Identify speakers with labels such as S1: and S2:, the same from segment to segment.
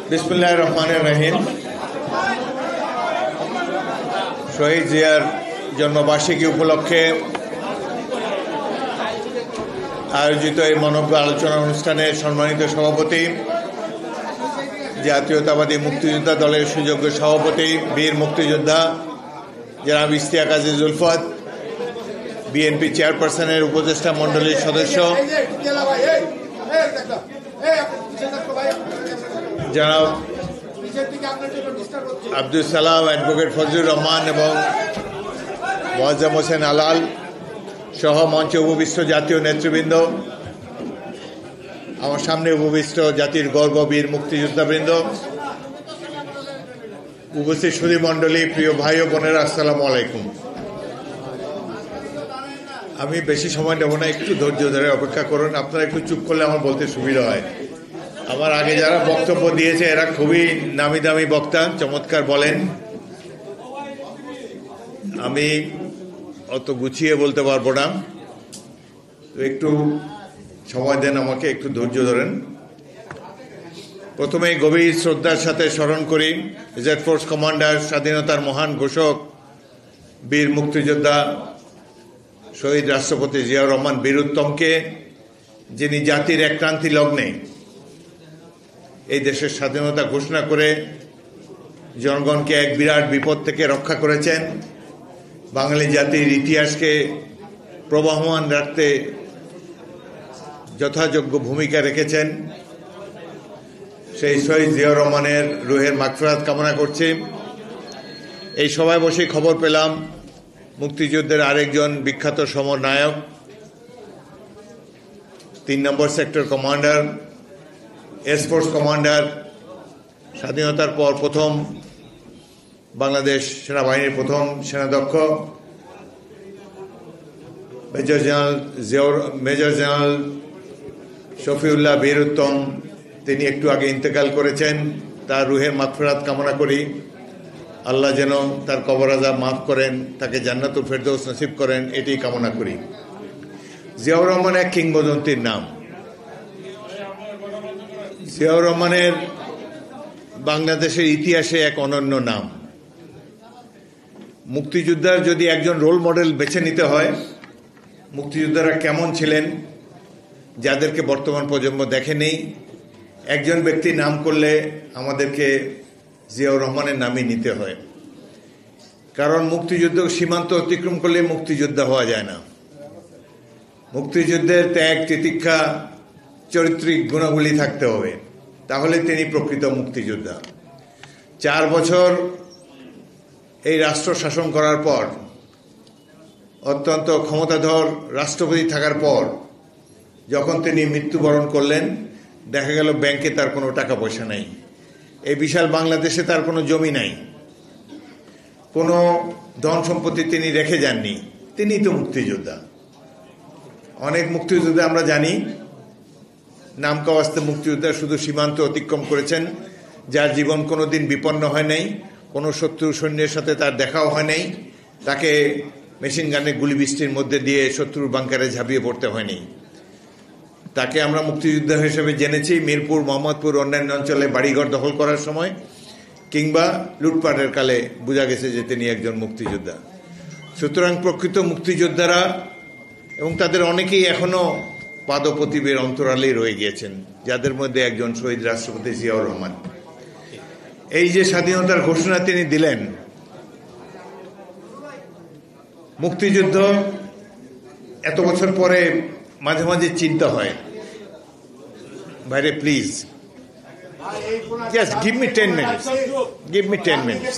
S1: বিসমিল্লাহির রহমানির রহিম। শহীদ জিয়ার জন্মবার্ষিকী উপলক্ষে আয়োজিত এই মনোজ্ঞ আলোচনা অনুষ্ঠানের সম্মানিত সভাপতি, জাতীয়তাবাদী মুক্তিযোদ্ধা দলের সুযোগ্য সভাপতি, বীর মুক্তিযোদ্ধা জনাব ইশতিয়াক আজিজ উলফত, বিএনপি চেয়ারপারসনের উপদেষ্টা মণ্ডলীর সদস্য জনাব আব্দুল সালাম, অ্যাডভোকেট ফজলুর রহমান এবং মোয়াজ্জেম হোসেন আলাল সহ মঞ্চে উপবিষ্ট জাতীয় নেতৃবৃন্দ, আমার সামনে উপবিষ্ট জাতির গর্ব বীর মুক্তিযোদ্ধাবৃন্দ, উপস্থিত সুধী মণ্ডলী, প্রিয় ভাই ও বোনেরা, আসসালামু আলাইকুম। আমি বেশি সময় নেব না, একটু ধৈর্য ধরে অপেক্ষা করুন। আপনারা একটু চুপ করলে আমার বলতে সুবিধা হয়। আমার আগে যারা বক্তব্য দিয়েছে এরা খুবই নামি দামি বক্তা, চমৎকার বলেন। আমি অত গুছিয়ে বলতে পারবো না, তো একটু সময় দেন আমাকে, একটু ধৈর্য ধরেন। প্রথমেই গভীর শ্রদ্ধার সাথে স্মরণ করি রিজার্ভ ফোর্স কমান্ডার, স্বাধীনতার মহান ঘোষক, বীর মুক্তিযোদ্ধা শহীদ রাষ্ট্রপতি জিয়াউর রহমান বীরুত্তমকে, যিনি জাতির একক্রান্তি লগ্নে এই দেশের স্বাধীনতা ঘোষণা করে জনগণকে এক বিরাট বিপদ থেকে রক্ষা করেছেন, বাঙালি জাতির ইতিহাসকে প্রবহমান রাখতে যথাযোগ্য ভূমিকা রেখেছেন। সেই শহীদ জিয়াউর রহমানের রুহের মাগফিরাত কামনা করছি। এই সভায় বসে খবর পেলাম মুক্তিযুদ্ধের আরেকজন বিখ্যাত সমরনায়ক, ৩ নম্বর সেক্টর কমান্ডার, এয়ারফোর্স কমান্ডার, স্বাধীনতার পর প্রথম বাংলাদেশ সেনাবাহিনীর প্রথম সেনাধ্যক্ষ মেজর জেনারেল শফিউল্লাহ বীরুত্তম, তিনি একটু আগে ইন্তেকাল করেছেন। তার রুহের মাগফিরাত কামনা করি। আল্লাহ যেন তার কবর আযাব মাফ করেন, তাকে জান্নাতুল ফেরদৌস নসিব করেন, এটি কামনা করি। জিয়াউর রহমান এক কিংবদন্তির নাম। জিয়াউর রহমানের বাংলাদেশের ইতিহাসে এক অনন্য নাম। মুক্তিযোদ্ধার যদি একজন রোল মডেল বেছে নিতে হয়, মুক্তিযোদ্ধারা কেমন ছিলেন যাদেরকে বর্তমান প্রজন্ম দেখেনি, একজন ব্যক্তির নাম করলে আমাদেরকে জিয়াউর রহমানের নামই নিতে হয়। কারণ মুক্তিযুদ্ধ সীমান্ত অতিক্রম করলে মুক্তিযোদ্ধা হওয়া যায় না। মুক্তিযুদ্ধের ত্যাগ, তিতিক্ষা, চরিত্রিক গুণাবলী থাকতে হবে, তাহলে তিনি প্রকৃত মুক্তিযোদ্ধা। 4 বছর এই রাষ্ট্র শাসন করার পর, অত্যন্ত ক্ষমতাধর রাষ্ট্রপতি থাকার পর যখন তিনি মৃত্যুবরণ করলেন, দেখা গেল ব্যাংকে তার কোনো টাকা পয়সা নাই, এই বিশাল বাংলাদেশে তার কোনো জমি নাই, কোনো ধন সম্পত্তি তিনি রেখে যাননি। তিনি তো মুক্তিযোদ্ধা। অনেক মুক্তিযোদ্ধা আমরা জানি, নাম কাওয়াস্তে মুক্তিযোদ্ধা শুধু সীমান্ত অতিক্রম করেছেন, যার জীবন কোনোদিন বিপন্ন হয় নাই, কোনো শত্রু সৈন্যের সাথে তার দেখাও হয় নাই, তাকে মেশিন গানের গুলি বৃষ্টির মধ্যে দিয়ে শত্রুর বাংকারে ঝাঁপিয়ে পড়তে হয়নি। তাকে আমরা মুক্তিযোদ্ধা হিসেবে জেনেছি মিরপুর, মোহাম্মদপুর, অন্যান্য অঞ্চলে বাড়িঘর দখল করার সময় কিংবা লুটপাটের কালে বোঝা গেছে যে তিনি একজন মুক্তিযোদ্ধা। সুতরাং প্রকৃত মুক্তিযোদ্ধারা, এবং তাদের অনেকেই এখনো পাদপ্রদীপের অন্তরালেই রয়ে গিয়েছেন, যাদের মধ্যে একজন শহীদ রাষ্ট্রপতি জিয়াউর রহমান। এই যে স্বাধীনতার ঘোষণা তিনি দিলেন, মুক্তিযুদ্ধ এত বছর পরে মাঝে মাঝে চিন্তা হয়, ভাইরে please just give me 10 minutes, give me 10 minutes.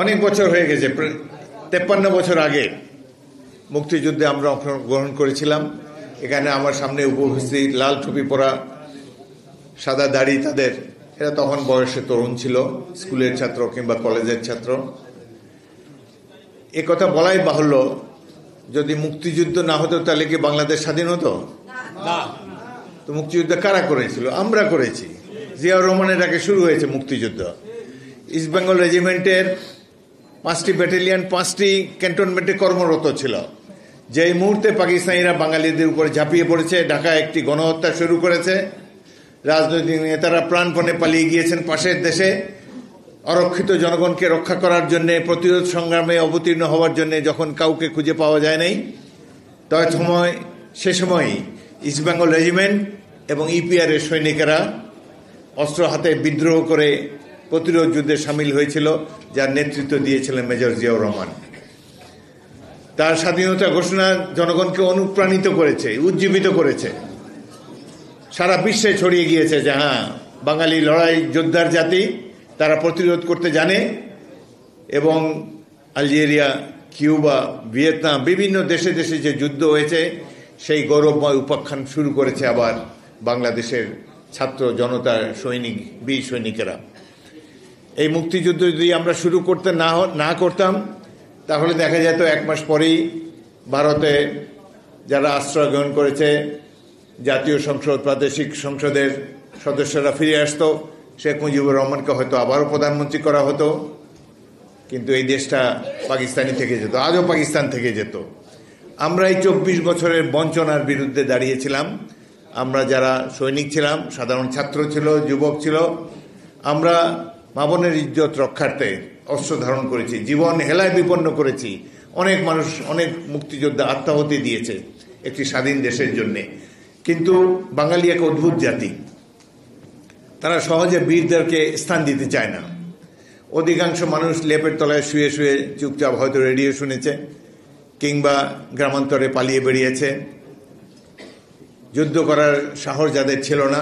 S1: অনেক বছর হয়ে গেছে, 53 বছর আগে মুক্তিযুদ্ধে আমরা অংশগ্রহণ করেছিলাম। এখানে আমার সামনে উপস্থিত লাল টুপি পরা, সাদা দাড়ি তাদের, এরা তখন বয়সে তরুণ ছিল, স্কুলের ছাত্র কিংবা কলেজের ছাত্র। এ কথা বলাই বাহুল্য, যদি মুক্তিযুদ্ধ না হতো তাহলে কি বাংলাদেশ স্বাধীন হতো? না। তো মুক্তিযুদ্ধ কারা করেছিল? আমরা করেছি। জিয়াউর রহমানের আগে শুরু হয়েছে মুক্তিযুদ্ধ। ইস্ট বেঙ্গল রেজিমেন্টের 5টি ব্যাটালিয়ন 5টি ক্যান্টনমেন্টে কর্মরত ছিল। যেই মুহূর্তে পাকিস্তানিরা বাঙালিদের উপরে ঝাঁপিয়ে পড়েছে, ঢাকায় একটি গণহত্যা শুরু করেছে, রাজনৈতিক নেতারা প্রাণপণে পালিয়ে গিয়েছেন পাশের দেশে, অরক্ষিত জনগণকে রক্ষা করার জন্য, প্রতিরোধ সংগ্রামে অবতীর্ণ হওয়ার জন্য যখন কাউকে খুঁজে পাওয়া যায় নাই, সে সময় ইস্ট বেঙ্গল রেজিমেন্ট এবং ইপিআর এর সৈনিকেরা অস্ত্র হাতে বিদ্রোহ করে প্রতিরোধ যুদ্ধে সামিল হয়েছিল, যার নেতৃত্ব দিয়েছিলেন মেজর জিয়াউর রহমান। তার স্বাধীনতা ঘোষণা জনগণকে অনুপ্রাণিত করেছে, উজ্জীবিত করেছে, সারা বিশ্বে ছড়িয়ে গিয়েছে যে হ্যাঁ, বাঙালি লড়াই যোদ্ধার জাতি, তারা প্রতিরোধ করতে জানে। এবং আলজেরিয়া, কিউবা, ভিয়েতনাম, বিভিন্ন দেশে দেশে যে যুদ্ধ হয়েছে, সেই গৌরবময় উপাখ্যান শুরু করেছে আবার বাংলাদেশের ছাত্র জনতার সৈনিক, বীর সৈনিকেরা। এই মুক্তিযুদ্ধ যদি আমরা শুরু করতে না করতাম, তাহলে দেখা যেত এক মাস পরেই ভারতে যারা আশ্রয় গ্রহণ করেছে, জাতীয় সংসদ, প্রাদেশিক সংসদের সদস্যরা ফিরে আসতো, শেখ মুজিবুর রহমানকে হয়তো আবারও প্রধানমন্ত্রী করা হতো, কিন্তু এই দেশটা পাকিস্তানি থেকে যেত, আজও পাকিস্তান থেকে যেত। আমরা এই 24 বছরের বঞ্চনার বিরুদ্ধে দাঁড়িয়েছিলাম। আমরা যারা সৈনিক ছিলাম, সাধারণ ছাত্র ছিল, যুবক ছিল, আমরা মা বোনের ইজ্জত রক্ষার্থে অস্ত্র ধারণ করেছি, জীবন হেলায় বিপন্ন করেছি। অনেক মানুষ, অনেক মুক্তিযোদ্ধা আত্মাহুতি দিয়েছে একটি স্বাধীন দেশের জন্যে। কিন্তু বাঙালি এক অদ্ভুত জাতি, তারা সহজে বীরদেরকে স্থান দিতে চায় না। অধিকাংশ মানুষ লেপের তলায় শুয়ে শুয়ে চুপচাপ হয়তো রেডিও শুনেছে, কিংবা গ্রামান্তরে পালিয়ে বেরিয়েছে। যুদ্ধ করার সাহস যাদের ছিল না,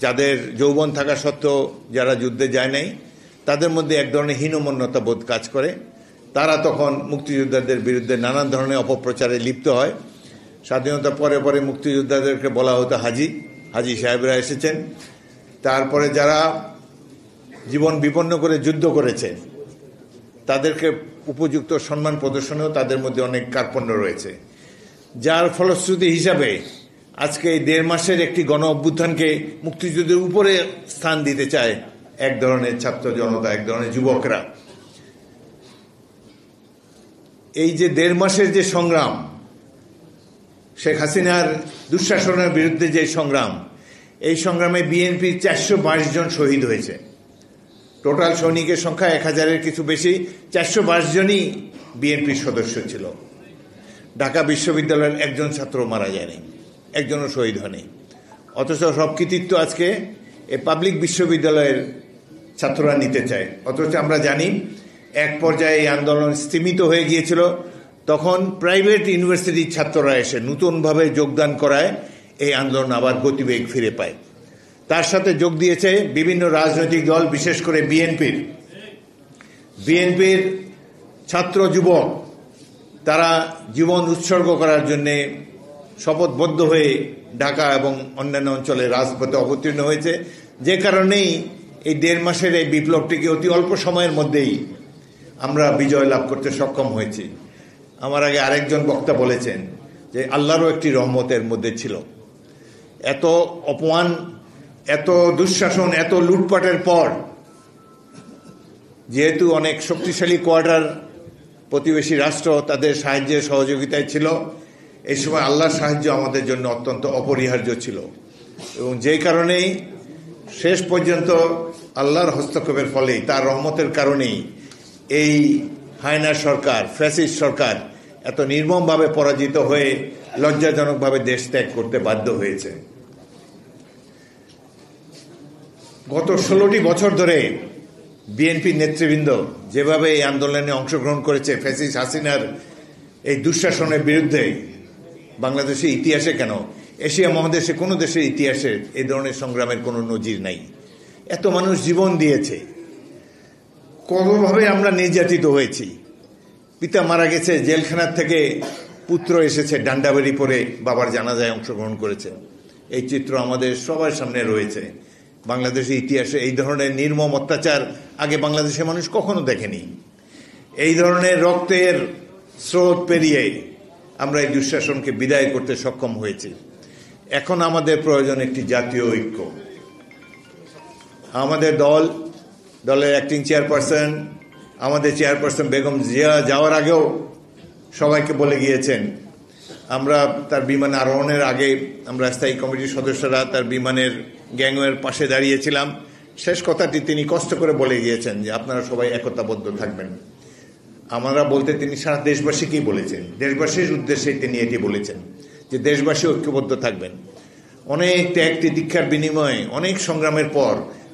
S1: যাদের যৌবন থাকা সত্ত্বেও যারা যুদ্ধে যায় নাই, তাদের মধ্যে এক ধরনের হীনমন্যতা বোধ কাজ করে। তারা তখন মুক্তিযোদ্ধাদের বিরুদ্ধে নানান ধরনের অপপ্রচারে লিপ্ত হয়। স্বাধীনতা পরে পরে মুক্তিযোদ্ধাদেরকে বলা হতো হাজি, হাজি সাহেবরা এসেছেন। তারপরে যারা জীবন বিপন্ন করে যুদ্ধ করেছে, তাদেরকে উপযুক্ত সম্মান প্রদর্শনেও তাদের মধ্যে অনেক কার্পণ্য রয়েছে, যার ফলশ্রুতি হিসাবে আজকে এই 1.5 মাসের একটি গণ অভ্যুত্থানকে মুক্তিযুদ্ধের উপরে স্থান দিতে চায় এক ধরনের ছাত্র জনতা, এক ধরনের যুবকরা। এই যে 1.5 মাসের যে সংগ্রাম, শেখ হাসিনার দুঃশাসনের বিরুদ্ধে যে সংগ্রাম, এই সংগ্রামে বিএনপির 422 জন শহীদ হয়েছে। টোটাল সৈনিকের সংখ্যা 1000-এর কিছু বেশি, 422 জনই বিএনপির সদস্য ছিল। ঢাকা বিশ্ববিদ্যালয়ের একজন ছাত্র মারা যায়নি, একজনও শহীদ হয়নি। অথচ সব কৃতিত্ব আজকে এই পাবলিক বিশ্ববিদ্যালয়ের ছাত্ররা নিতে চায়। অথচ আমরা জানি এক পর্যায়ে এই আন্দোলন স্তীমিত হয়ে গিয়েছিল, তখন প্রাইভেট ইউনিভার্সিটির ছাত্ররা এসে নতুনভাবে যোগদান করায় এই আন্দোলন আবার গতিবেগ ফিরে পায়। তার সাথে যোগ দিয়েছে বিভিন্ন রাজনৈতিক দল, বিশেষ করে বিএনপির ছাত্র যুবক। তারা জীবন উৎসর্গ করার জন্যে শপথবদ্ধ হয়ে ঢাকা এবং অন্যান্য অঞ্চলে রাজপথে অবতীর্ণ হয়েছে, যে কারণেই এই 1.5 মাসের এই বিপ্লবটিকে অতি অল্প সময়ের মধ্যেই আমরা বিজয় লাভ করতে সক্ষম হয়েছি। আমার আগে আরেকজন বক্তা বলেছেন যে আল্লাহরও একটি রহমতের মধ্যে ছিল। এত অপমান, এত দুঃশাসন, এত লুটপাটের পর যেহেতু অনেক শক্তিশালী কোয়ার্টার প্রতিবেশী রাষ্ট্র তাদের সাহায্যের সহযোগিতায় ছিল, এই সময় আল্লাহর সাহায্য আমাদের জন্য অত্যন্ত অপরিহার্য ছিল। এবং যেই কারণেই শেষ পর্যন্ত আল্লাহর হস্তক্ষেপের ফলেই, তার রহমতের কারণেই এই হায়না সরকার, ফ্যাসিস্ট সরকার এত নির্মমভাবে পরাজিত হয়ে লজ্জাজনকভাবে দেশ ত্যাগ করতে বাধ্য হয়েছে। গত 16টি বছর ধরে বিএনপি নেতৃবৃন্দ যেভাবে এই আন্দোলনে অংশগ্রহণ করেছে ফ্যাসিস্ট হাসিনার এই দুঃশাসনের বিরুদ্ধে, বাংলাদেশের ইতিহাসে কেন এশিয়া মহাদেশে কোনো দেশের ইতিহাসে এই ধরনের সংগ্রামের কোনো নজির নাই। এত মানুষ জীবন দিয়েছে, কতভাবে আমরা নির্যাতিত হয়েছি। পিতা মারা গেছে, জেলখানার থেকে পুত্র এসেছে ডান্ডাবাড়ি পরে বাবার জানাজায় অংশগ্রহণ করেছে। এই চিত্র আমাদের সবার সামনে রয়েছে। বাংলাদেশের ইতিহাসে এই ধরনের নির্মম অত্যাচার আগে বাংলাদেশের মানুষ কখনো দেখেনি। এই ধরনের রক্তের স্রোত পেরিয়ে আমরা এই দুঃশাসনকে বিদায় করতে সক্ষম হয়েছি। এখন আমাদের প্রয়োজন একটি জাতীয় ঐক্য। আমাদের দলের অ্যাক্টিং চেয়ারপারসন, আমাদের চেয়ারপারসন বেগম জিয়া যাওয়ার আগেও সবাইকে বলে গিয়েছেন। আমরা তার বিমান আরোহণের আগে আমরা স্থায়ী কমিটির সদস্যরা তার বিমানের গ্যাংওয়ের পাশে দাঁড়িয়েছিলাম। শেষ কথাটি তিনি কষ্ট করে বলে গিয়েছেন যে আপনারা সবাই একতাবদ্ধ থাকবেন। আমরা বলতে তিনি সারা দেশবাসীকেই বলেছেন, দেশবাসীর উদ্দেশ্যে তিনি এটি বলেছেন যে দেশবাসী ঐক্যবদ্ধ থাকবেন। অনেক ত্যাগ তিতিক্ষার বিনিময়ে অনেক সংগ্রামের পর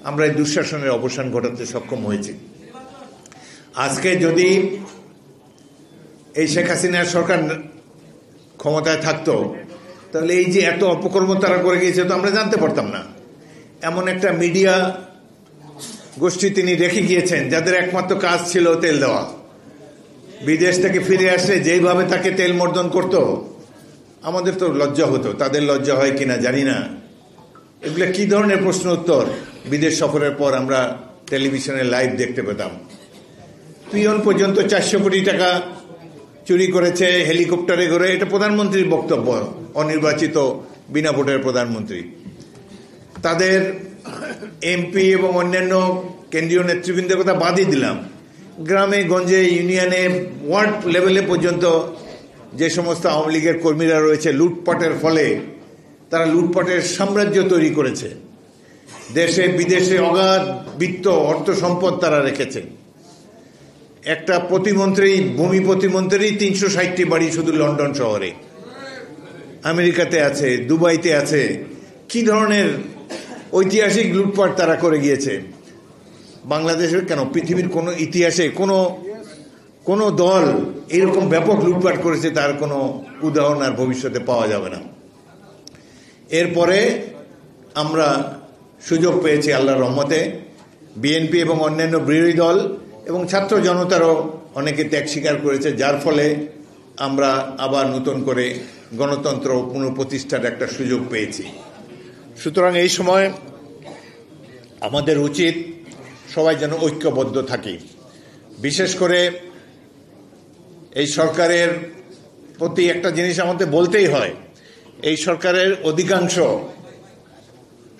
S1: আমরা এই দুঃশাসনের অবসান ঘটাতে সক্ষম হয়েছি। আজকে যদি এই শেখ হাসিনার সরকার ক্ষমতায় থাকতো তাহলে এই যে এত অপকর্ম তারা করে গিয়েছে তো আমরা জানতে পারতাম না। এমন একটা মিডিয়া গোষ্ঠী তিনি রেখে গিয়েছেন যাদের একমাত্র কাজ ছিল তেল দেওয়া। বিদেশ থেকে ফিরে আসলে যেইভাবে তাকে তেল মর্দন করত, আমাদের তো লজ্জা হতো, তাদের লজ্জা হয় কিনা জানি না। এগুলো কি ধরনের প্রশ্ন উত্তর বিদেশ সফরের পর আমরা টেলিভিশনে লাইভ দেখতে পেতাম। পিয়ন পর্যন্ত 400 কোটি টাকা চুরি করেছে হেলিকপ্টারে করে, এটা প্রধানমন্ত্রীর বক্তব্য, অনির্বাচিত বিনা ভোটের প্রধানমন্ত্রী। তাদের এমপি এবং অন্যান্য কেন্দ্রীয় নেতৃবৃন্দের কথা বাদই দিলাম, গ্রামে গঞ্জে ইউনিয়নে ওয়ার্ড লেভেলে পর্যন্ত যে সমস্ত আওয়ামী লীগের কর্মীরা রয়েছে লুটপাটের ফলে তারা লুটপাটের সাম্রাজ্য তৈরি করেছে। দেশে বিদেশে অগাধ বিত্ত অর্থ সম্পদ তারা রেখেছে। একটা প্রতিমন্ত্রী, ভূমি প্রতিমন্ত্রী 360টি বাড়ি শুধু লন্ডন শহরে, আমেরিকাতে আছে, দুবাইতে আছে। কি ধরনের ঐতিহাসিক লুটপাট তারা করে গিয়েছে। বাংলাদেশের কেন, পৃথিবীর কোনো ইতিহাসে কোনো দল এরকম ব্যাপক লুটপাট করেছে তার কোনো উদাহরণ আর ভবিষ্যতে পাওয়া যাবে না। এরপরে আমরা সুযোগ পেয়েছি আল্লাহর রহমতে, বিএনপি এবং অন্যান্য বিরোধী দল এবং ছাত্র জনতারও অনেকে ত্যাগ স্বীকার করেছে, যার ফলে আমরা আবার নতুন করে গণতন্ত্র পুনঃপ্রতিষ্ঠার একটা সুযোগ পেয়েছি। সুতরাং এই সময় আমাদের উচিত সবাই যেন ঐক্যবদ্ধ থাকি। বিশেষ করে এই সরকারের প্রতি একটা জিনিস আমাদের বলতেই হয়, এই সরকারের অধিকাংশ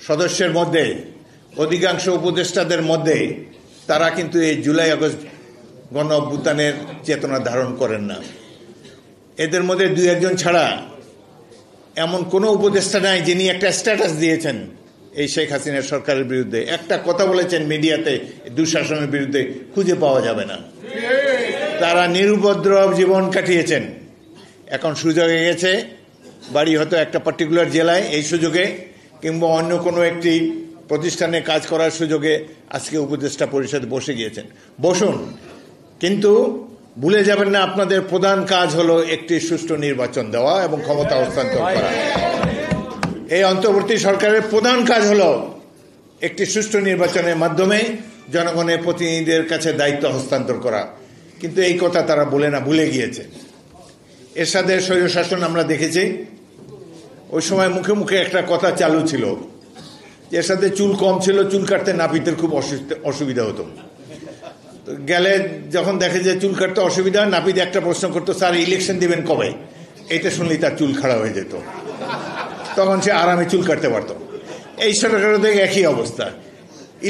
S1: সদস্যের মধ্যে, অধিকাংশ উপদেষ্টাদের মধ্যে তারা কিন্তু এই জুলাই আগস্ট গণ অভ্যুত্থানের চেতনা ধারণ করেন না। এদের মধ্যে 2-1 জন ছাড়া এমন কোনো উপদেষ্টা নাই যিনি একটা স্ট্যাটাস দিয়েছেন এই শেখ হাসিনার সরকারের বিরুদ্ধে, একটা কথা বলেছেন মিডিয়াতে দুঃশাসনের বিরুদ্ধে, খুঁজে পাওয়া যাবে না। তারা নিরুপদ্রব জীবন কাটিয়েছেন। এখন সুযোগ হয়ে গেছে, বাড়ি হয়তো একটা পার্টিকুলার জেলায়, এই সুযোগে কিংবা অন্য কোনো একটি প্রতিষ্ঠানে কাজ করার সুযোগে আজকে উপদেষ্টা পরিষদে বসে গিয়েছেন। বসুন, কিন্তু ভুলে যাবেন না আপনাদের প্রধান কাজ হলো একটি সুষ্ঠু নির্বাচন দেওয়া এবং ক্ষমতা হস্তান্তর করা। এই অন্তর্বর্তী সরকারের প্রধান কাজ হলো একটি সুষ্ঠু নির্বাচনের মাধ্যমে জনগণের প্রতিনিধিদের কাছে দায়িত্ব হস্তান্তর করা। কিন্তু এই কথা তারা বলে না, ভুলে গিয়েছে। এরশাদের স্বৈরশাসন আমরা দেখেছি, ওই সময় মুখে মুখে একটা কথা চালু ছিল, এরশাদের চুল কম ছিল, চুল কাটতে নাপিতের খুব অসুবিধা হতো। গেলে যখন দেখে যে চুল কাটতে অসুবিধা, নাপিত একটা প্রশ্ন করতো, স্যার ইলেকশন দিবেন কবে? এটা শুনলেই তার চুল খাড়া হয়ে যেত, তখন সে আরামে চুল কাটতে পারত। এই সরকারদের একই অবস্থা,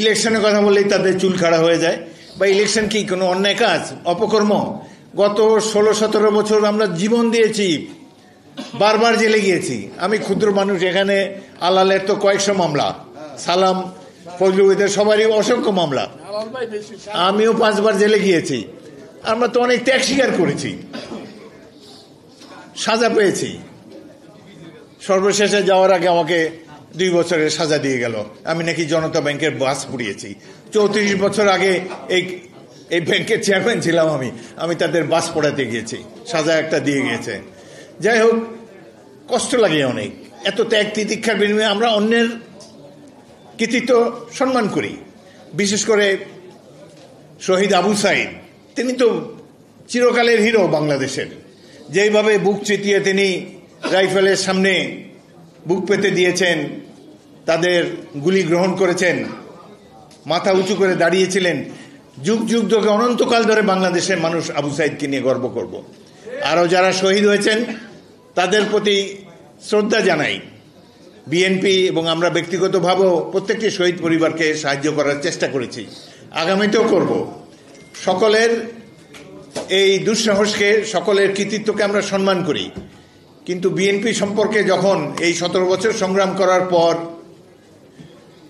S1: ইলেকশনের কথা বললেই তাদের চুল খাড়া হয়ে যায়। বা ইলেকশন কি কোনো অন্যায় কাজ, অপকর্ম? গত 16-17 বছর আমরা জীবন দিয়েছি, বারবার জেলে গিয়েছি। আমি ক্ষুদ্র মানুষ, এখানে আলালের তো কয়েকশো মামলা, সালাম ফজলুদের সবারই অসংখ্য মামলা, আমিও 5 বার জেলে গিয়েছি। আমরা তো অনেক ত্যাগ স্বীকার করেছি, সাজা পেয়েছি। সর্বশেষে যাওয়ার আগে আমাকে 2 বছরের সাজা দিয়ে গেল, আমি নাকি জনতা ব্যাংকের বাস পুড়িয়েছি। 34 বছর আগে এই ব্যাংকের চেয়ারম্যান ছিলাম আমি তাদের বাস পড়াতে গিয়েছি, সাজা একটা দিয়ে গিয়েছে। যাই হোক, কষ্ট লাগে অনেক। এত ত্যাগ তিতিক্ষার বিনিময়ে আমরা অন্যের কৃতিত্ব সম্মান করি। বিশেষ করে শহীদ আবু সাইদ, তিনি তো চিরকালের হিরো বাংলাদেশের। যেইভাবে বুক চিতিয়ে তিনি রাইফেলের সামনে বুক পেতে দিয়েছেন, তাদের গুলি গ্রহণ করেছেন, মাথা উঁচু করে দাঁড়িয়েছিলেন, যুগ যুগ ধরে অনন্তকাল ধরে বাংলাদেশের মানুষ আবু সাইদকে নিয়ে গর্ব করব। আরও যারা শহীদ হয়েছেন তাদের প্রতি শ্রদ্ধা জানাই। বিএনপি এবং আমরা ব্যক্তিগতভাবেও প্রত্যেকটি শহীদ পরিবারকে সাহায্য করার চেষ্টা করেছি, আগামীতেও করব। সকলের এই দুঃসাহসকে, সকলের কৃতিত্বকে আমরা সম্মান করি, কিন্তু বিএনপি সম্পর্কে যখন এই 17 বছর সংগ্রাম করার পর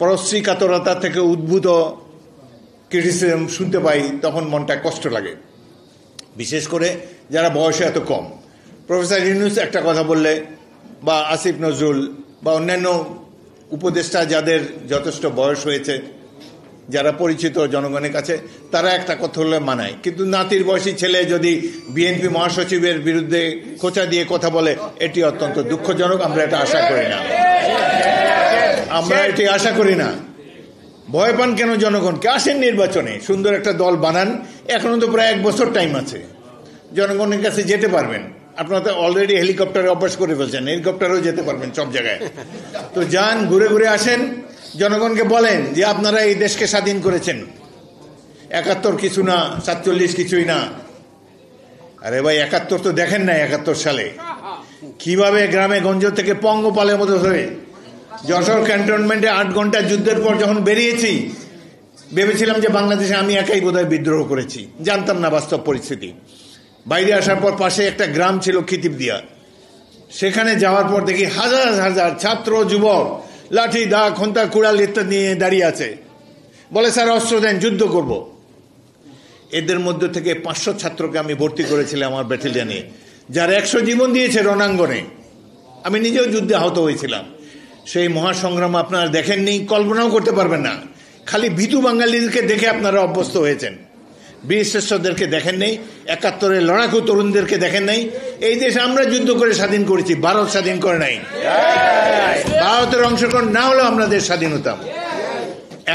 S1: পরশ্রী কাতরতা থেকে উদ্ভূত ক্রিটিসিজম শুনতে পাই, তখন মনটা কষ্ট লাগে, বিশেষ করে যারা বয়সে এত কম। প্রফেসর ইউনূস একটা কথা বললে, বা আসিফ নজরুল, বা অন্যান্য উপদেষ্টা যাদের যথেষ্ট বয়স হয়েছে, যারা পরিচিত জনগণের কাছে, তারা একটা কথা হলে মানায়, কিন্তু নাতির বয়সী ছেলে যদি বিএনপি মহাসচিবের বিরুদ্ধে খোঁচা দিয়ে কথা বলে, এটি অত্যন্ত দুঃখজনক। আমরা এটা আশা করি না। ভয় পান কেন জনগণকে? আসেন নির্বাচনে, সুন্দর একটা দল বানান। এখনো তো প্রায় 1 বছর টাইম আছে, জনগণের কাছে যেতে পারবেন। আপনারা তো অলরেডি হেলিকপ্টারে অভ্যাস করে ফেলছেন, হেলিকপ্টারেও যেতে পারবেন সব জায়গায়। তো যান, ঘুরে ঘুরে আসেন, জনগণকে বলেন যে আপনারা এই দেশকে স্বাধীন করেছেন। 71 কিছু না, 47 কিছুই না। আরে ভাই, 71 তো দেখেন না? 71 সালে কিভাবে গ্রামে গঞ্জ থেকে পঙ্গপালের মতো ধরে যশোর ক্যান্টনমেন্টে 8 ঘন্টা যুদ্ধের পর যখন বেরিয়েছি, ভেবেছিলাম যে বাংলাদেশে আমি একাই বোধহয় বিদ্রোহ করেছি। জানতাম না বাস্তব পরিস্থিতি। বাইরে আসার পর পাশে একটা গ্রাম ছিল খিতিবদিয়া, সেখানে যাওয়ার পর দেখি হাজার হাজার ছাত্র যুবক লাঠি, দা, খন্তা, কুড়াল ইত্যাদি নিয়ে দাঁড়িয়ে আছে। বলে, স্যার অস্ত্র দেন, যুদ্ধ করব। এদের মধ্যে থেকে 500 ছাত্রকে আমি ভর্তি করেছিলাম আমার ব্যাটালিয়নে, যার 100 জীবন দিয়েছে রণাঙ্গনে। আমি নিজেও যুদ্ধে আহত হয়েছিলাম। সেই মহাসংগ্রাম আপনারা দেখেননি, কল্পনাও করতে পারবেন না। খালি ভীতু বাঙালিদেরকে দেখে আপনারা অভ্যস্ত হয়েছেন, বীর শ্রেষ্ঠদেরকে দেখেন নাই, 71-এর লড়াকু তরুণদেরকে দেখেন নাই। এই দেশ আমরা যুদ্ধ করে স্বাধীন করেছি, ভারত স্বাধীন করে নাই। ভারতের অংশগ্রহণ না হলেও আমরা দেশ স্বাধীন হতাম।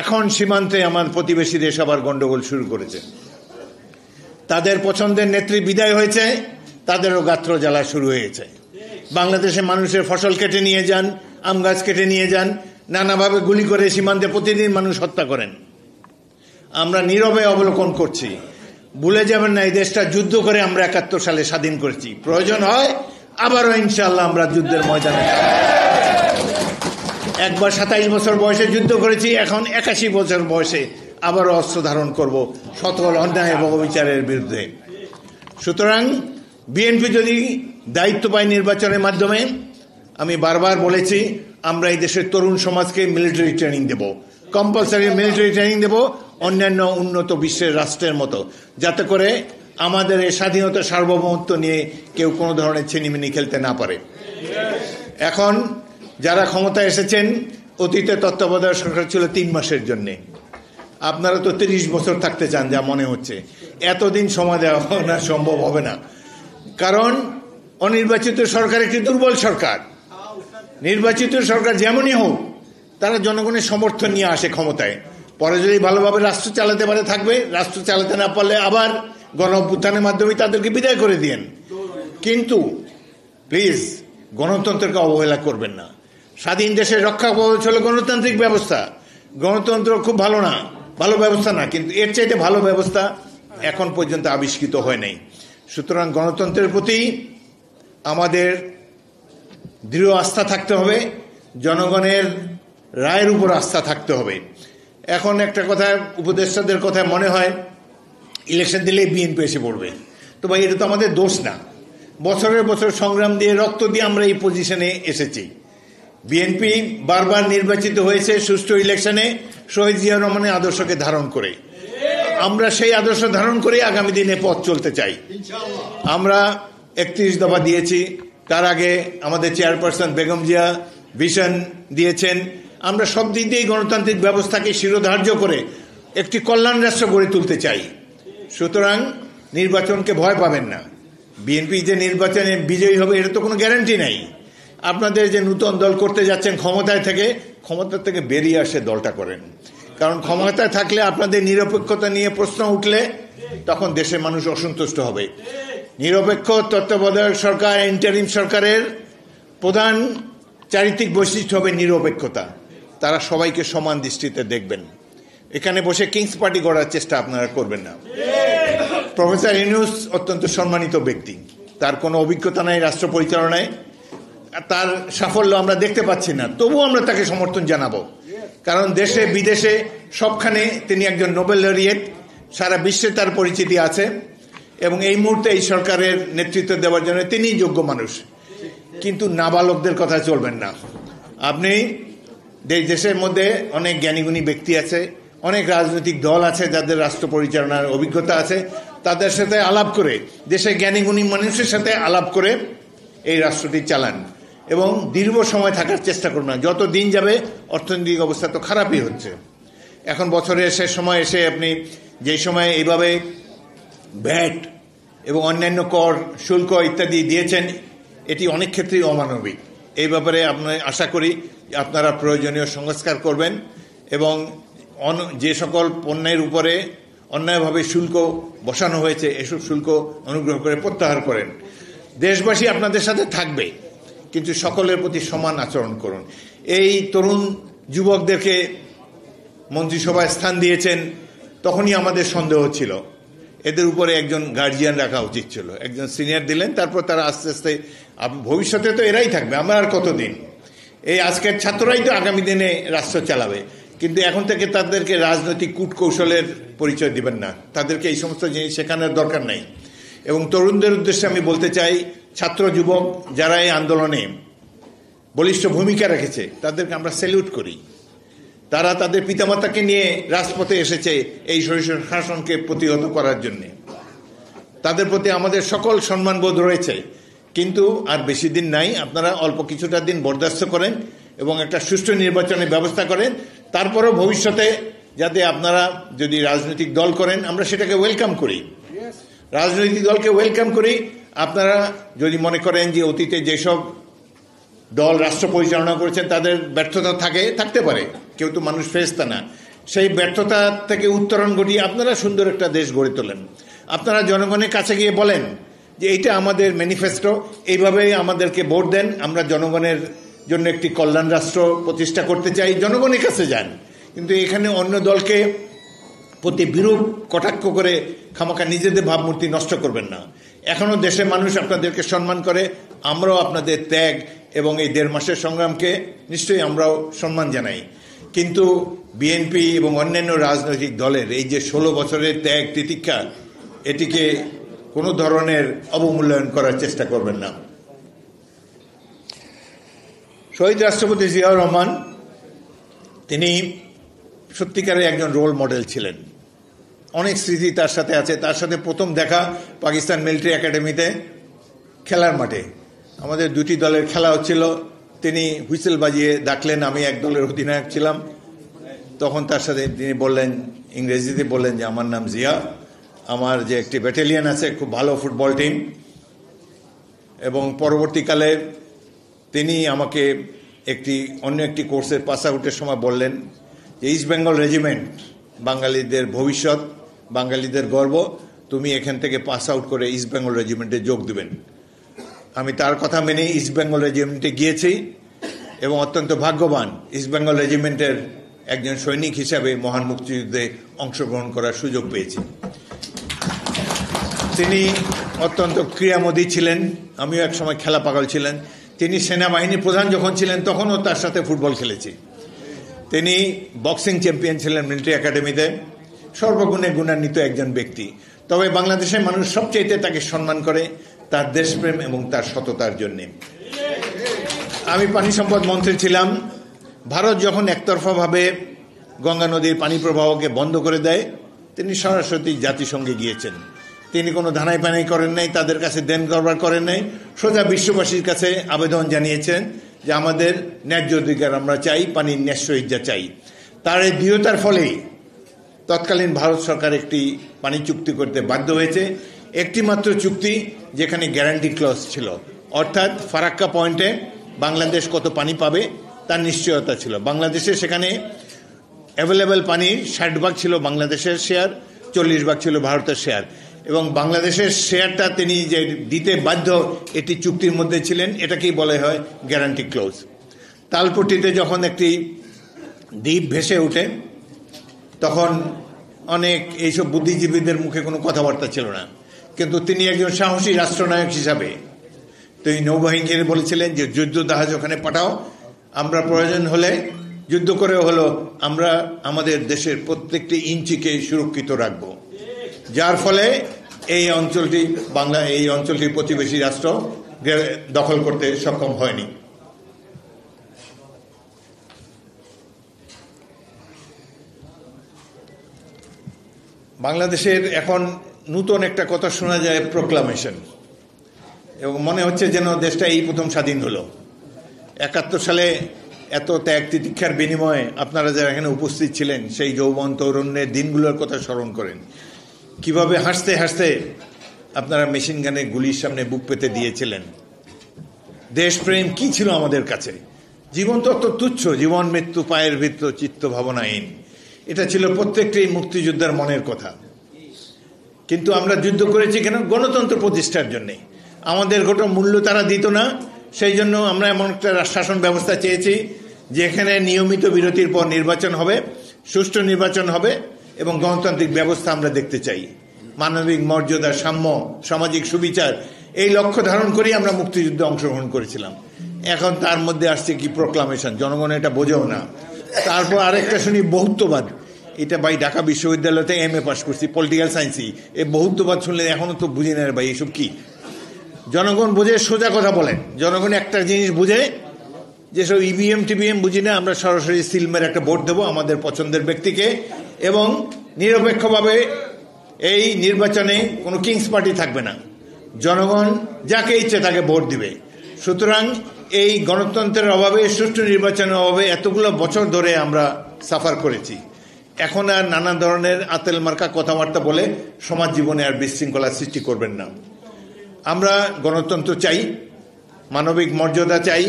S1: এখন সীমান্তে আমার প্রতিবেশী দেশ আবার গন্ডগোল শুরু করেছে। তাদের পছন্দের নেত্রী বিদায় হয়েছে, তাদেরও গাত্র জ্বালা শুরু হয়েছে। বাংলাদেশে মানুষের ফসল কেটে নিয়ে যান, আম গাছ কেটে নিয়ে যান, নানাভাবে গুলি করে সীমান্তে প্রতিদিন মানুষ হত্যা করেন। আমরা নীরবে অবলোকন করছি। ভুলে যাবেন না, এই দেশটা যুদ্ধ করে আমরা 71 সালে স্বাধীন করেছি। প্রয়োজন হয় আবারও ইনশাআল্লাহ আমরা যুদ্ধের ময়দানে। একবার 27 বছর বয়সে যুদ্ধ করেছি, এখন 81 বছর বয়সে আবারও অস্ত্র ধারণ করব সকল অন্যায় এবং অবিচারের বিরুদ্ধে। সুতরাং বিএনপি যদি দায়িত্ব পায় নির্বাচনের মাধ্যমে, আমি বারবার বলেছি, আমরা এই দেশের তরুণ সমাজকে মিলিটারি ট্রেনিং দেব, কম্পালসারি মিলিটারি ট্রেনিং দেব, অন্যান্য উন্নত বিশ্বের রাষ্ট্রের মতো, যাতে করে আমাদের এই স্বাধীনতা সার্বভৌমত্ব নিয়ে কেউ কোনো ধরনের ছিনিমিনি খেলতে না পারে। এখন যারা ক্ষমতায় এসেছেন, অতীতে তত্ত্বাবধায়ক সরকার ছিল 3 মাসের জন্য। আপনারা তো 30 বছর থাকতে চান যা মনে হচ্ছে। এতদিন সময় দেওয়া না, সম্ভব হবে না। কারণ অনির্বাচিত সরকার একটি দুর্বল সরকার। নির্বাচিত সরকার যেমনই হোক, তারা জনগণের সমর্থন নিয়ে আসে ক্ষমতায়। পরে যদি ভালোভাবে রাষ্ট্র চালাতে পারে থাকবে, রাষ্ট্র চালাতে না পারলে আবার গণ অভ্যুত্থানের মাধ্যমে তাদেরকে বিদায় করে দিয়েন। কিন্তু প্লিজ গণতন্ত্রকে অবহেলা করবেন না। স্বাধীন দেশের রক্ষা কবচ হলো গণতান্ত্রিক ব্যবস্থা। গণতন্ত্র খুব ভালো না, ভালো ব্যবস্থা না, কিন্তু এর চাইতে ভালো ব্যবস্থা এখন পর্যন্ত আবিষ্কৃত হয় নাই। সুতরাং গণতন্ত্রের প্রতি আমাদের দৃঢ় আস্থা থাকতে হবে, জনগণের রায়ের উপর আস্থা থাকতে হবে। এখন একটা কথা, উপদেষ্টাদের কথা মনে হয় ইলেকশন দিলেই বিএনপি এসে পড়বে। তো ভাই, এটা তো আমাদের দোষ না। বছরের বছর সংগ্রাম দিয়ে, রক্ত দিয়ে আমরা এই পজিশনে এসেছি। বিএনপি বারবার নির্বাচিত হয়েছে সুষ্ঠু ইলেকশনে শহীদ জিয়াউর রহমানের আদর্শকে ধারণ করে। আমরা সেই আদর্শ ধারণ করে আগামী দিনে পথ চলতে চাই। আমরা 31 দফা দিয়েছি, তার আগে আমাদের চেয়ারপারসন বেগম জিয়া ভিশন দিয়েছেন। আমরা সব দিক দিয়ে গণতান্ত্রিক ব্যবস্থাকে শিরোধার্য করে একটি কল্যাণ রাষ্ট্র গড়ে তুলতে চাই। সুতরাং নির্বাচনকে ভয় পাবেন না। বিএনপি যে নির্বাচনে বিজয়ী হবে এটা তো কোনো গ্যারান্টি নাই। আপনাদের যে নূতন দল করতে যাচ্ছেন, ক্ষমতা থেকে বেরিয়ে আসে দলটা করেন। কারণ ক্ষমতায় থাকলে আপনাদের নিরপেক্ষতা নিয়ে প্রশ্ন উঠলে তখন দেশের মানুষ অসন্তুষ্ট হবে। নিরপেক্ষ তত্ত্বাবধায়ক সরকার, ইন্টারিম সরকারের প্রধান চারিত্রিক বৈশিষ্ট্য হবে নিরপেক্ষতা। তারা সবাইকে সমান দৃষ্টিতে দেখবেন। এখানে বসে কিংস পার্টি গড়ার চেষ্টা আপনারা করবেন না। প্রফেসর ইউনূস অত্যন্ত সম্মানিত ব্যক্তি, তার কোনো অভিজ্ঞতা নাই রাষ্ট্র পরিচালনায়, তার সাফল্য আমরা দেখতে পাচ্ছি না, তবুও আমরা তাকে সমর্থন জানাবো। কারণ দেশে বিদেশে সবখানে তিনি একজন নোবেল লরিয়েট, সারা বিশ্বে তার পরিচিতি আছে এবং এই মুহূর্তে এই সরকারের নেতৃত্ব দেওয়ার জন্য তিনিই যোগ্য মানুষ। কিন্তু নাবালকদের কথা চলবেন না। আপনি দেশের মধ্যে অনেক জ্ঞানীগুণী ব্যক্তি আছে, অনেক রাজনৈতিক দল আছে যাদের রাষ্ট্র পরিচালনার অভিজ্ঞতা আছে, তাদের সাথে আলাপ করে, দেশের জ্ঞানীগুণী মানুষের সাথে আলাপ করে এই রাষ্ট্রটি চালান এবং দীর্ঘ সময় থাকার চেষ্টা করুন না। যত দিন যাবে অর্থনৈতিক অবস্থা তো খারাপই হচ্ছে। এখন বছরের শেষ সময় এসে আপনি যেই সময় এইভাবে ভ্যাট এবং অন্যান্য কর, শুল্ক ইত্যাদি দিয়েছেন, এটি অনেক ক্ষেত্রেই অমানবিক। এই ব্যাপারে আমরা আশা করি আপনারা প্রয়োজনীয় সংস্কার করবেন এবং যে সকল পণ্যের উপরে অন্যায়ভাবে শুল্ক বসানো হয়েছে এসব শুল্ক অনুগ্রহ করে প্রত্যাহার করেন। দেশবাসী আপনাদের সাথে থাকবে, কিন্তু সকলের প্রতি সমান আচরণ করুন। এই তরুণ যুবকদেরকে মন্ত্রিসভায় স্থান দিয়েছেন, তখনই আমাদের সন্দেহ ছিল এদের উপরে একজন গার্জিয়ান রাখা উচিত ছিল। একজন সিনিয়র দিলেন, তারপর তারা আস্তে আস্তে, ভবিষ্যতে তো এরাই থাকবে, আমরা আর কতদিন? এই আজকের ছাত্ররাই তো আগামী দিনে রাষ্ট্র চালাবে। কিন্তু এখন থেকে তাদেরকে রাজনৈতিক কূটকৌশলের পরিচয় দিবেন না, তাদেরকে এই সমস্ত জিনিস শেখানোর দরকার নেই। এবং তরুণদের উদ্দেশ্যে আমি বলতে চাই, ছাত্র যুবক যারা এই আন্দোলনে বলিষ্ঠ ভূমিকা রেখেছে তাদেরকে আমরা স্যালুট করি। তারা তাদের পিতামাতাকে নিয়ে রাজপথে এসেছে এই সহিংস শাসনকে প্রতিহত করার জন্য। তাদের প্রতি আমাদের সকল সম্মানবোধ রয়েছে। কিন্তু আর বেশি দিন নাই, আপনারা অল্প কিছুটা দিন বরদাস্ত করেন এবং একটা সুষ্ঠু নির্বাচনের ব্যবস্থা করেন। তারপরও ভবিষ্যতে যাতে আপনারা যদি রাজনৈতিক দল করেন, আমরা সেটাকে ওয়েলকাম করি, রাজনৈতিক দলকে ওয়েলকাম করি। আপনারা যদি মনে করেন যে অতীতে যেসব দল রাষ্ট্র পরিচালনা করেছেন তাদের ব্যর্থতা থাকতে পারে, কেউ তো মানুষ ফেরেশতা না, সেই ব্যর্থতা থেকে উত্তরণ ঘটিয়ে আপনারা সুন্দর একটা দেশ গড়ে তোলেন। আপনারা জনগণের কাছে গিয়ে বলেন যে এইটা আমাদের ম্যানিফেস্টো, এইভাবেই আমাদেরকে ভোট দেন, আমরা জনগণের জন্য একটি কল্যাণ রাষ্ট্র প্রতিষ্ঠা করতে চাই। জনগণের কাছে যান, কিন্তু এখানে অন্য দলকে প্রতি বিরূপ কটাক্ষ করে খামাখা নিজেদের ভাবমূর্তি নষ্ট করবেন না। এখনও দেশের মানুষ আপনাদেরকে সম্মান করে, আমরাও আপনাদের ত্যাগ এবং এই 1.5 মাসের সংগ্রামকে নিশ্চয়ই আমরাও সম্মান জানাই। কিন্তু বিএনপি এবং অন্যান্য রাজনৈতিক দলের এই যে 16 বছরের ত্যাগ তিতিক্ষা, এটিকে কোনো ধরনের অবমূল্যায়ন করার চেষ্টা করবেন না। শহীদ রাষ্ট্রপতি জিয়াউর রহমান তিনি সত্যিকারের একজন রোল মডেল ছিলেন। অনেক স্মৃতি তার সাথে আছে। তার সাথে প্রথম দেখা পাকিস্তান মিলিটারি একাডেমিতে খেলার মাঠে, আমাদের 2টি দলের খেলা হচ্ছিল। তিনি হুইসেল বাজিয়ে ডাকলেন, আমি এক দলের অধিনায়ক ছিলাম। তখন তার সাথে তিনি বললেন, ইংরেজিতে বললেন যে আমার নাম জিয়া, আমার যে একটি ব্যাটালিয়ন আছে, খুব ভালো ফুটবল টিম। এবং পরবর্তীকালে তিনি আমাকে অন্য একটি কোর্সের পাস আউটের সময় বললেন যে ইস্ট বেঙ্গল রেজিমেন্ট বাঙালিদের ভবিষ্যৎ, বাঙালিদের গর্ব, তুমি এখান থেকে পাস আউট করে ইস্ট বেঙ্গল রেজিমেন্টে যোগ দেবেন। আমি তার কথা মেনে ইস্ট বেঙ্গল রেজিমেন্টে গিয়েছি এবং অত্যন্ত ভাগ্যবান ইস্ট বেঙ্গল রেজিমেন্টের একজন সৈনিক হিসাবে মহান মুক্তিযুদ্ধে অংশগ্রহণ করার সুযোগ পেয়েছি। তিনি অত্যন্ত ক্রীড়ামোদী ছিলেন, আমিও এক সময় খেলা পাগল ছিলেন। তিনি সেনাবাহিনীর প্রধান যখন ছিলেন তখনও তার সাথে ফুটবল খেলেছি। তিনি বক্সিং চ্যাম্পিয়ন ছিলেন মিলিটারি একাডেমিতে, সর্বগুণে গুণান্বিত একজন ব্যক্তি। তবে বাংলাদেশের মানুষ সবচেয়ে তাকে সম্মান করে তার দেশপ্রেম এবং তার সততার জন্যে। আমি পানি সম্পদ মন্ত্রী ছিলাম। ভারত যখন একতরফাভাবে গঙ্গা নদীর পানি প্রবাহকে বন্ধ করে দেয়, তিনি সরাসরি জাতিসংঘে গিয়েছেন। তিনি কোনো ধানাই পানাই করেন নাই, তাদের কাছে দেন কারবার করেন নাই, সোজা বিশ্ববাসীর কাছে আবেদন জানিয়েছেন যে আমাদের ন্যায্য অধিকার আমরা চাই, পানির ন্যায্য চাই। তার এই দৃঢ়তার ফলেই তৎকালীন ভারত সরকার একটি পানি চুক্তি করতে বাধ্য হয়েছে। একটি মাত্র চুক্তি যেখানে গ্যারান্টি ক্লজ ছিল, অর্থাৎ ফারাক্কা পয়েন্টে বাংলাদেশ কত পানি পাবে তার নিশ্চয়তা ছিল। বাংলাদেশে সেখানে অ্যাভেলেবেল পানির 60 ভাগ ছিল বাংলাদেশের শেয়ার, 40 ভাগ ছিল ভারতের শেয়ার। এবং বাংলাদেশের শেয়ারটা তিনি যে দিতে বাধ্য এটি চুক্তির মধ্যে ছিলেন, এটাকেই বলা হয় গ্যারান্টি ক্লোজ। তালপট্টিতে যখন একটি দ্বীপ ভেসে ওঠে তখন অনেক এইসব বুদ্ধিজীবীদের মুখে কোনো কথাবার্তা ছিল না, কিন্তু তিনি একজন সাহসী রাষ্ট্রনায়ক হিসাবে তিনি নৌবাহিনীকে বলেছিলেন যে যুদ্ধ জাহাজ ওখানে পাঠাও, আমরা প্রয়োজন হলে যুদ্ধ করেও হলো আমরা আমাদের দেশের প্রত্যেকটি ইঞ্চিকে সুরক্ষিত রাখব। যার ফলে এই অঞ্চলটি প্রতিবেশী রাষ্ট্র দখল করতে সক্ষম হয়নি। বাংলাদেশের এখন নতুন একটা কথা শোনা যায়, প্রোক্লামেশন, এবং মনে হচ্ছে যেন দেশটা এই প্রথম স্বাধীন হলো। 71 সালে এত ত্যাগ তিতিক্ষার বিনিময়ে আপনারা যারা এখানে উপস্থিত ছিলেন সেই যৌবন তরুণের দিনগুলোর কথা স্মরণ করেন, কিভাবে হাসতে হাসতে আপনারা মেশিন গানের গুলির সামনে বুক পেতে দিয়েছিলেন। দেশপ্রেম কি ছিল আমাদের কাছে? জীবন তো অত তুচ্ছ, জীবন মৃত্যু পায়ের ভিত্ত চিত্ত ভাবনাহীন, এটা ছিল প্রত্যেকটি মুক্তিযোদ্ধার মনের কথা। কিন্তু আমরা যুদ্ধ করেছি কেন? গণতন্ত্র প্রতিষ্ঠার জন্যে। আমাদের কোনো মূল্য তারা দিত না, সেই জন্য আমরা এমন একটা শাসন ব্যবস্থা চেয়েছি যেখানে নিয়মিত বিরতির পর নির্বাচন হবে, সুষ্ঠু নির্বাচন হবে এবং গণতান্ত্রিক ব্যবস্থা আমরা দেখতে চাই। মানবিক মর্যাদা, সাম্য, সামাজিক সুবিচার, এই লক্ষ্য ধারণ করেই আমরা মুক্তিযুদ্ধে অংশগ্রহণ করেছিলাম। এখন তার মধ্যে আসছে কি প্রোক্লামেশন, জনগণ এটা বোঝেও না। তারপর আরেকটা শুনি বহুত্ববাদ। এটা ভাই ঢাকা বিশ্ববিদ্যালয়তে MA পাস করছি, পলিটিক্যাল সায়েন্সই। এই বহুত্ববাদ শুনলে এখনো তো বুঝি না ভাই এইসব কি। জনগণ বোঝে, সোজা কথা বলেন। জনগণ একটা জিনিস বুঝে, যেসব EVM TVM বুঝি না, আমরা সরাসরি সিলমের একটা ভোট দেবো আমাদের পছন্দের ব্যক্তিকে, এবং নিরপেক্ষভাবে এই নির্বাচনে কোনো কিংস পার্টি থাকবে না। জনগণ যাকে ইচ্ছে তাকে ভোট দিবে। সুতরাং এই গণতন্ত্রের অভাবে, সুষ্ঠু নির্বাচনের অভাবে এতগুলো বছর ধরে আমরা সাফার করেছি। এখন আর নানা ধরনের আতেল মার্কা কথাবার্তা বলে সমাজ জীবনে আর বিশৃঙ্খলা সৃষ্টি করবেন না। আমরা গণতন্ত্র চাই, মানবিক মর্যাদা চাই,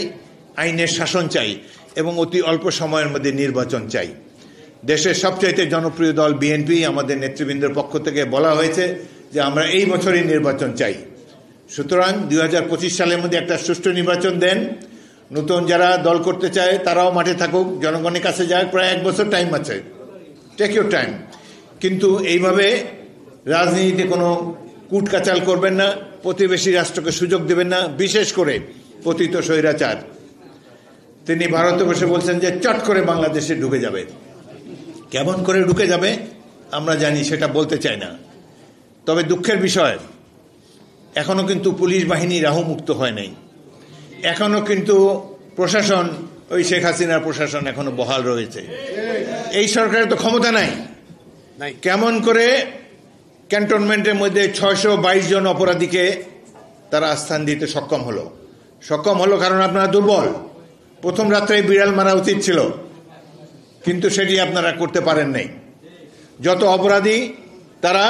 S1: আইনের শাসন চাই এবং অতি অল্প সময়ের মধ্যে নির্বাচন চাই। দেশের সবচাইতে জনপ্রিয় দল BNP, আমাদের নেতৃবৃন্দের পক্ষ থেকে বলা হয়েছে যে আমরা এই বছরই নির্বাচন চাই। সুতরাং 2025 সালের মধ্যে একটা সুষ্ঠু নির্বাচন দেন। নতুন যারা দল করতে চায় তারাও মাঠে থাকুক, জনগণের কাছে যাক। প্রায় 1 বছর টাইম আছে, টেক ইউর টাইম। কিন্তু এইভাবে রাজনীতিতে কোনো কুটকাচাল করবেন না, প্রতিবেশী রাষ্ট্রকে সুযোগ দেবেন না, বিশেষ করে পতিত স্বৈরাচার। তিনি ভারতে বসে বলছেন যে চট করে বাংলাদেশে ঢুকে যাবে। কেমন করে ঢুকে যাবে আমরা জানি, সেটা বলতে চাই না। তবে দুঃখের বিষয়, এখনো কিন্তু পুলিশ বাহিনী রাহুমুক্ত হয় নাই। এখনো কিন্তু প্রশাসন, ওই শেখ হাসিনার প্রশাসন এখনো বহাল রয়েছে। এই সরকারের তো ক্ষমতা নাই। কেমন করে ক্যান্টনমেন্টের মধ্যে 622 জন অপরাধীকে তারা আস্থান দিতে সক্ষম হলো কারণ আপনারা দুর্বল। প্রথম রাত্রে বিড়াল মারা উচিত ছিল, কিন্তু সেটি আপনারা করতে পারেন নাই। যত অপরাধী তারা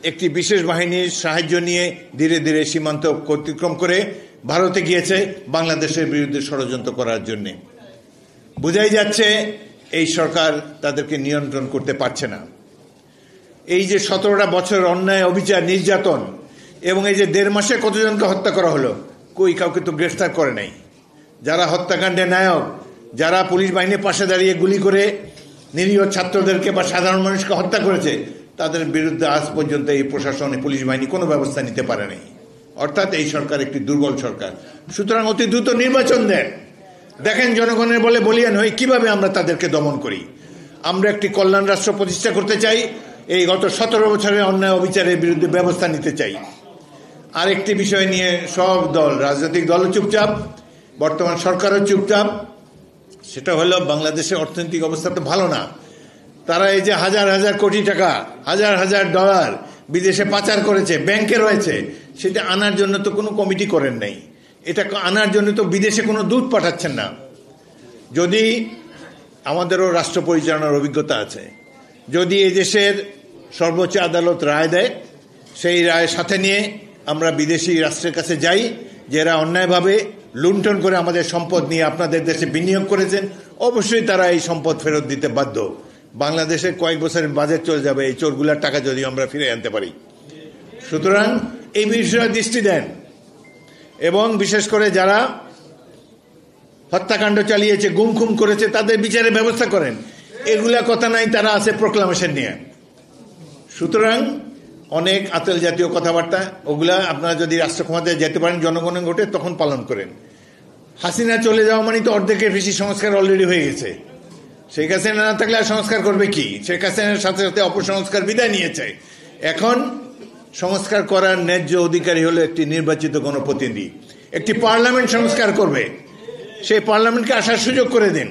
S1: একটি বিশেষ বাহিনীর সাহায্য নিয়ে ধীরে ধীরে সীমান্ত অতিক্রম করে ভারতে গিয়েছে বাংলাদেশের বিরুদ্ধে ষড়যন্ত্র করার জন্য। বোঝাই যাচ্ছে এই সরকার তাদেরকে নিয়ন্ত্রণ করতে পারছে না। এই যে 17টা বছর অন্যায়, অবিচার, নির্যাতন এবং এই যে 1.5 মাসে কতজনকে হত্যা করা হলো, কই কাউকে তো গ্রেফতার করে নাই। যারা হত্যাকাণ্ডের নায়ক, যারা পুলিশ বাহিনীর পাশে দাঁড়িয়ে গুলি করে নিরীহ ছাত্রদেরকে বা সাধারণ মানুষকে হত্যা করেছে, তাদের বিরুদ্ধে আজ পর্যন্ত এই প্রশাসন, পুলিশ বাহিনী কোনো ব্যবস্থা নিতে পারে নাই। অর্থাৎ এই সরকার একটি দুর্বল সরকার। সুতরাং অতি দ্রুত নির্বাচন দেন। দেখেন জনগণের বলে বলিয়ান হয়ে কিভাবে আমরা তাদেরকে দমন করি। আমরা একটি কল্যাণ রাষ্ট্র প্রতিষ্ঠা করতে চাই। এই গত 17 বছরের অন্যায় অবিচারের বিরুদ্ধে ব্যবস্থা নিতে চাই। আরেকটি বিষয় নিয়ে সব দল, রাজনৈতিক দলও চুপচাপ, বর্তমান সরকারও চুপচাপ। সেটা হলো বাংলাদেশের অর্থনৈতিক অবস্থা তো ভালো না। তারা এই যে হাজার হাজার কোটি টাকা, হাজার হাজার ডলার বিদেশে পাচার করেছে, ব্যাংকে রয়েছে, সেটা আনার জন্য তো কোনো কমিটি করেন নাই। এটা আনার জন্য তো বিদেশে কোনো দূত পাঠাচ্ছেন না। যদি আমাদেরও রাষ্ট্র পরিচালনার অভিজ্ঞতা আছে, যদি এই দেশের সর্বোচ্চ আদালত রায় দেয়, সেই রায় সাথে নিয়ে আমরা বিদেশি রাষ্ট্রের কাছে যাই, যারা অন্যায়ভাবে লুণ্ঠন করে আমাদের সম্পদ নিয়ে আপনাদের দেশে বিনিয়োগ করেছেন, অবশ্যই তারা এই সম্পদ ফেরত দিতে বাধ্য। বাংলাদেশের কয়েক বছরের বাজেট চলে যাবে এই চোরগুলার টাকা যদি আমরা ফিরে আনতে পারি। সুতরাং এই বিষয়ে দৃষ্টি দেন এবং বিশেষ করে যারা হত্যাকাণ্ড চালিয়েছে, গুম খুম করেছে, তাদের বিচারের ব্যবস্থা করেন। এগুলা কথা নাই, তারা আছে প্রোক্লামেশন নিয়ে। সুতরাং অনেক আতেল জাতীয় কথাবার্তা, ওগুলা আপনারা যদি রাষ্ট্র ক্ষমতায় যেতে পারেন, জনগণের ভোটে, তখন পালন করেন। হাসিনা চলে যাওয়া মানে তো অর্ধেকের বেশি সংস্কার অলরেডি হয়ে গেছে। শেখ হাসিনা না থাকলে আর সংস্কার করবে কি? শেখ হাসিনার সাথে সাথে অপসংস্কার বিদায় নিয়েছে। এখন সংস্কার করার ন্যায্য অধিকারী হলো একটি নির্বাচিত গণপ্রতিনিধি। একটি পার্লামেন্ট সংস্কার করবে, সেই পার্লামেন্টকে আসার সুযোগ করে দিন।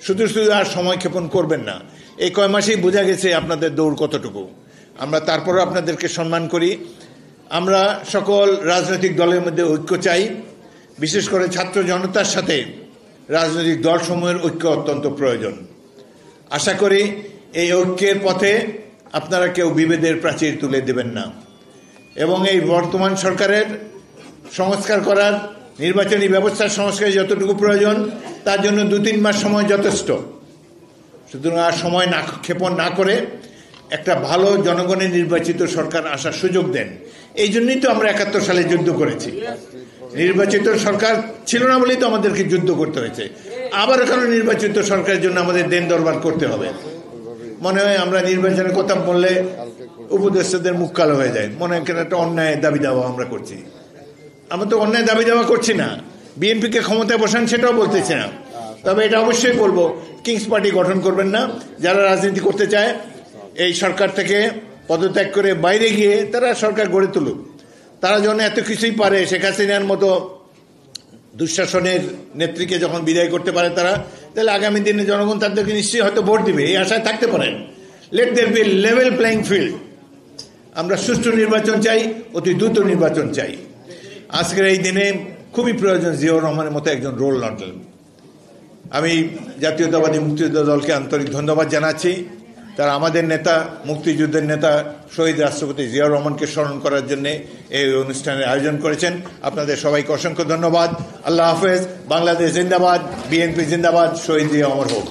S1: শুধু শুধু আর সময় ক্ষেপণ করবেন না। এই কয় মাসেই বোঝা গেছে আপনাদের দৌড় কতটুকু। আমরা তারপরও আপনাদেরকে সম্মান করি। আমরা সকল রাজনৈতিক দলের মধ্যে ঐক্য চাই, বিশেষ করে ছাত্র জনতার সাথে রাজনৈতিক দলসমূহের ঐক্য অত্যন্ত প্রয়োজন। আশা করি এই ঐক্যের পথে আপনারা কেউ বিভেদের প্রাচীর তুলে দেবেন না এবং এই বর্তমান সরকারের সংস্কার করার, নির্বাচনী ব্যবস্থার সংস্কার যতটুকু প্রয়োজন তার জন্য 2-3 মাস সময় যথেষ্ট। সুতরাং আর সময় না ক্ষেপণ না করে একটা ভালো জনগণের নির্বাচিত সরকার আসার সুযোগ দেন। এই জন্যই তো আমরা 71 সালে যুদ্ধ করেছি। নির্বাচিত সরকার ছিল না বলেই তো আমাদেরকে যুদ্ধ করতে হয়েছে। আবার কেন নির্বাচিত সরকারের জন্য আমাদের দেন দরবার করতে হবে? মনে হয় আমরা নির্বাচনের কথা বললে উপদেষ্টাদের মুখ কালো হয়ে যায়, মনে হয় কেন একটা অন্যায় দাবি দাওয়া আমরা করছি। আমরা তো অন্যায় দাবি দাওয়া করছি না, বিএনপিকে ক্ষমতায় বসান সেটাও বলতেছি না। তবে এটা অবশ্যই বলবো, কিংস পার্টি গঠন করবেন না। যারা রাজনীতি করতে চায় এই সরকার থেকে পদত্যাগ করে বাইরে গিয়ে তারা সরকার গড়ে তুলুক। তারা যখন এত কিছুই পারে, শেখ হাসিনার মতো দুঃশাসনের নেত্রীকে যখন বিদায় করতে পারে তারা, তাহলে আগামী দিনে জনগণ তাদেরকে নিশ্চয়ই হয়তো ভোট দিবে, এই আশায় থাকতে পারেন। Let there be level playing field. আমরা সুষ্ঠু নির্বাচন চাই, অতি দ্রুত নির্বাচন চাই। আজকের এই দিনে খুবই প্রয়োজন জিয়াউর রহমানের মতো একজন রোল মডেল। আমি জাতীয়তাবাদী মুক্তিযোদ্ধা দলকে আন্তরিক ধন্যবাদ জানাচ্ছি। তারা আমাদের নেতা, মুক্তিযুদ্ধের নেতা শহীদ রাষ্ট্রপতি জিয়াউর রহমানকে স্মরণ করার জন্য এই অনুষ্ঠানের আয়োজন করেছেন। আপনাদের সবাইকে অসংখ্য ধন্যবাদ। আল্লাহ হাফেজ। বাংলাদেশ জিন্দাবাদ, বিএনপি জিন্দাবাদ, শহীদ জিয়া অমর হোক।